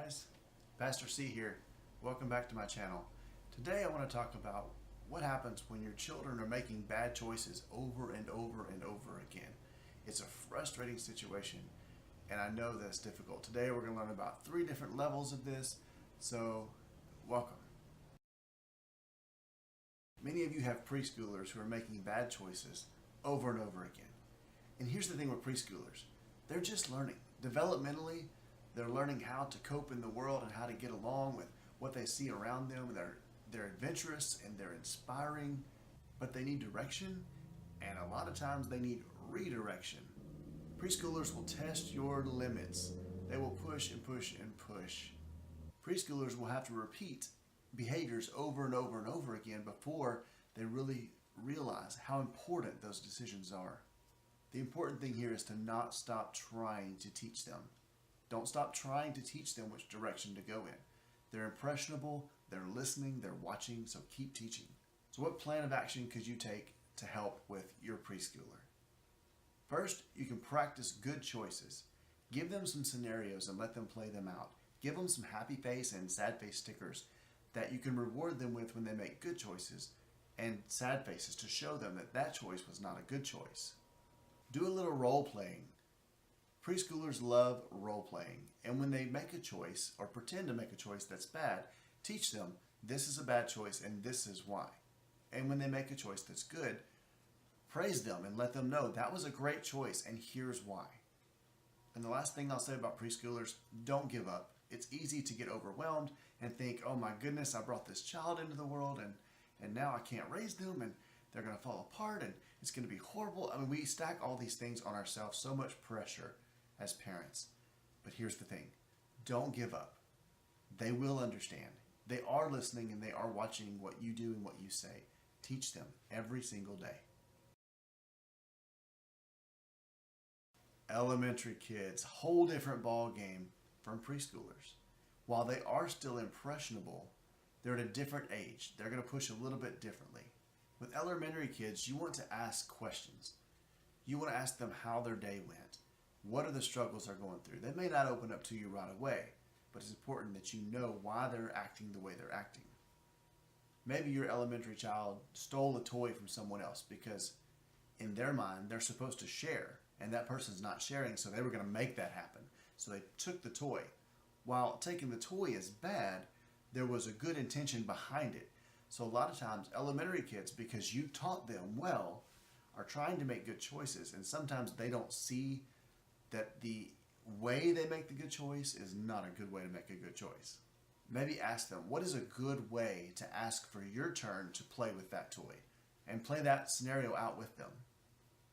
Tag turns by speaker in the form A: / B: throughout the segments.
A: guys, Pastor C here. Welcome back to my channel. Today I want to talk about what happens when your children are making bad choices over and over and over again. It's a frustrating situation and I know that's difficult. Today we're going to learn about 3 different levels of this, so welcome. Many of you have preschoolers who are making bad choices over and over again. And here's the thing with preschoolers. They're just learning. Developmentally, they're learning how to cope in the world and how to get along with what they see around them. They're adventurous and they're inspiring, but they need direction, and a lot of times they need redirection. Preschoolers will test your limits. They will push and push and push. Preschoolers will have to repeat behaviors over and over and over again before they really realize how important those decisions are. The important thing here is to not stop trying to teach them. Don't stop trying to teach them which direction to go in. They're impressionable, they're listening, they're watching, so keep teaching. So what plan of action could you take to help with your preschooler? First, you can practice good choices. Give them some scenarios and let them play them out. Give them some happy face and sad face stickers that you can reward them with when they make good choices, and sad faces to show them that that choice was not a good choice. Do a little role playing. Preschoolers love role playing, and when they make a choice or pretend to make a choice that's bad, teach them this is a bad choice and this is why. And when they make a choice that's good, praise them and let them know that was a great choice and here's why. And the last thing I'll say about preschoolers, don't give up. It's easy to get overwhelmed and think, oh my goodness, I brought this child into the world and now I can't raise them and they're going to fall apart and it's going to be horrible. I mean, we stack all these things on ourselves, so much pressure as parents. But here's the thing, don't give up. They will understand. They are listening and they are watching what you do and what you say. Teach them every single day. Elementary kids, whole different ball game from preschoolers. While they are still impressionable, they're at a different age. They're going to push a little bit differently. With elementary kids, you want to ask questions. You want to ask them how their day went. What are the struggles they're going through? They may not open up to you right away, but it's important that you know why they're acting the way they're acting. Maybe your elementary child stole a toy from someone else because in their mind, they're supposed to share, and that person's not sharing, so they were going to make that happen. So they took the toy. While taking the toy is bad, there was a good intention behind it. So a lot of times, elementary kids, because you taught them well, are trying to make good choices, and sometimes they don't see that the way they make the good choice is not a good way to make a good choice. Maybe ask them, what is a good way to ask for your turn to play with that toy? And play that scenario out with them.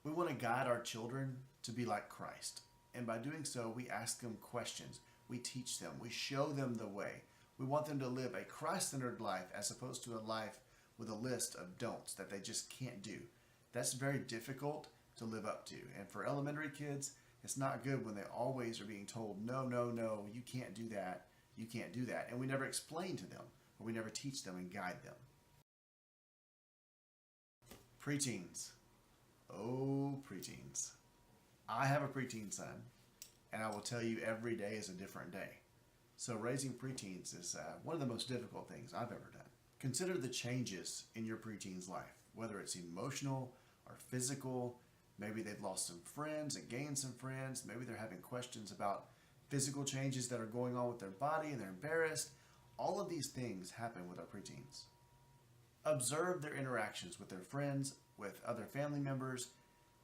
A: We want to guide our children to be like Christ. And by doing so, we ask them questions. We teach them. We show them the way. We want them to live a Christ-centered life as opposed to a life with a list of don'ts that they just can't do. That's very difficult to live up to. And for elementary kids, it's not good when they always are being told, no, no, no, you can't do that, you can't do that. And we never explain to them, or we never teach them and guide them. Preteens. Oh, preteens. I have a preteen son, and I will tell you every day is a different day. So raising preteens is one of the most difficult things I've ever done. Consider the changes in your preteen's life, whether it's emotional or physical. Maybe they've lost some friends and gained some friends. Maybe they're having questions about physical changes that are going on with their body and they're embarrassed. All of these things happen with our preteens. Observe their interactions with their friends, with other family members.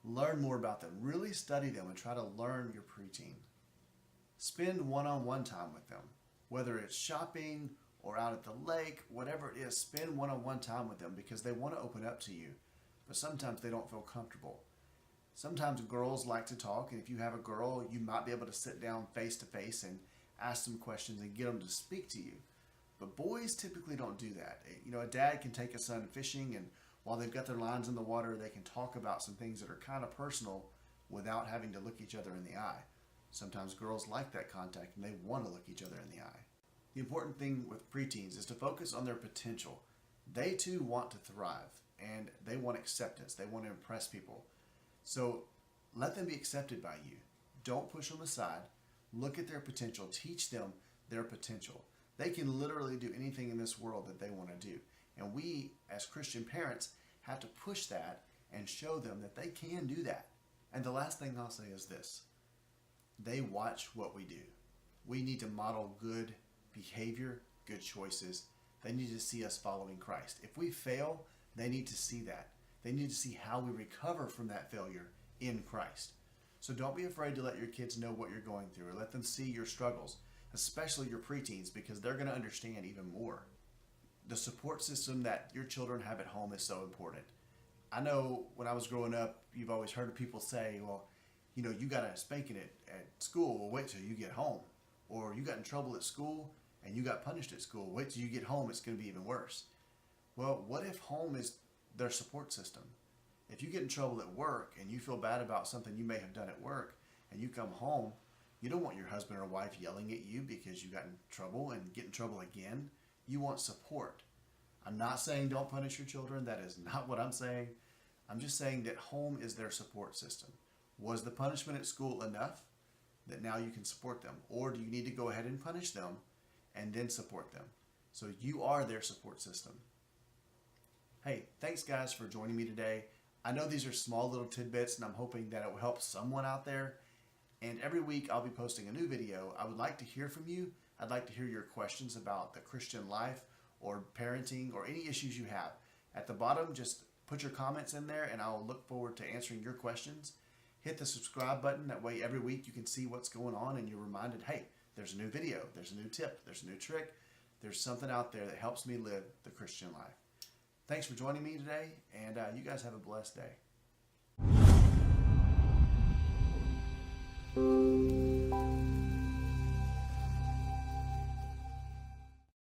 A: Learn more about them. Really study them and try to learn your preteen. Spend one-on-one time with them. Whether it's shopping or out at the lake, whatever it is, spend one-on-one time with them because they want to open up to you, but sometimes they don't feel comfortable. Sometimes girls like to talk, and if you have a girl, you might be able to sit down face to face and ask them questions and get them to speak to you. But boys typically don't do that. You know, a dad can take a son fishing, and while they've got their lines in the water, they can talk about some things that are kind of personal without having to look each other in the eye. Sometimes girls like that contact, and they want to look each other in the eye. The important thing with preteens is to focus on their potential. They too want to thrive, and they want acceptance. They want to impress people. So let them be accepted by you. Don't push them aside. Look at their potential. Teach them their potential. They can literally do anything in this world that they want to do. And we, as Christian parents, have to push that and show them that they can do that. And the last thing I'll say is this. They watch what we do. We need to model good behavior, good choices. They need to see us following Christ. If we fail, they need to see that. They need to see how we recover from that failure in Christ. So don't be afraid to let your kids know what you're going through, or let them see your struggles, especially your preteens, because they're going to understand even more. The support system that your children have at home is so important. I know when I was growing up, you've always heard of people say, well, you know, you got a spanking at school, well, wait till you get home. Or you got in trouble at school and you got punished at school, wait till you get home, it's going to be even worse. Well, what if home is their support system? If you get in trouble at work and you feel bad about something you may have done at work and you come home, you don't want your husband or wife yelling at you because you got in trouble and get in trouble again. You want support. I'm not saying don't punish your children. That is not what I'm saying. I'm just saying that home is their support system. Was the punishment at school enough that now you can support them? Or do you need to go ahead and punish them and then support them? So you are their support system. Hey, thanks guys for joining me today. I know these are small little tidbits and I'm hoping that it will help someone out there. And every week I'll be posting a new video. I would like to hear from you. I'd like to hear your questions about the Christian life or parenting or any issues you have. At the bottom, just put your comments in there and I'll look forward to answering your questions. Hit the subscribe button. That way every week you can see what's going on and you're reminded, hey, there's a new video, there's a new tip, there's a new trick. There's something out there that helps me live the Christian life. Thanks for joining me today, and you guys have a blessed day.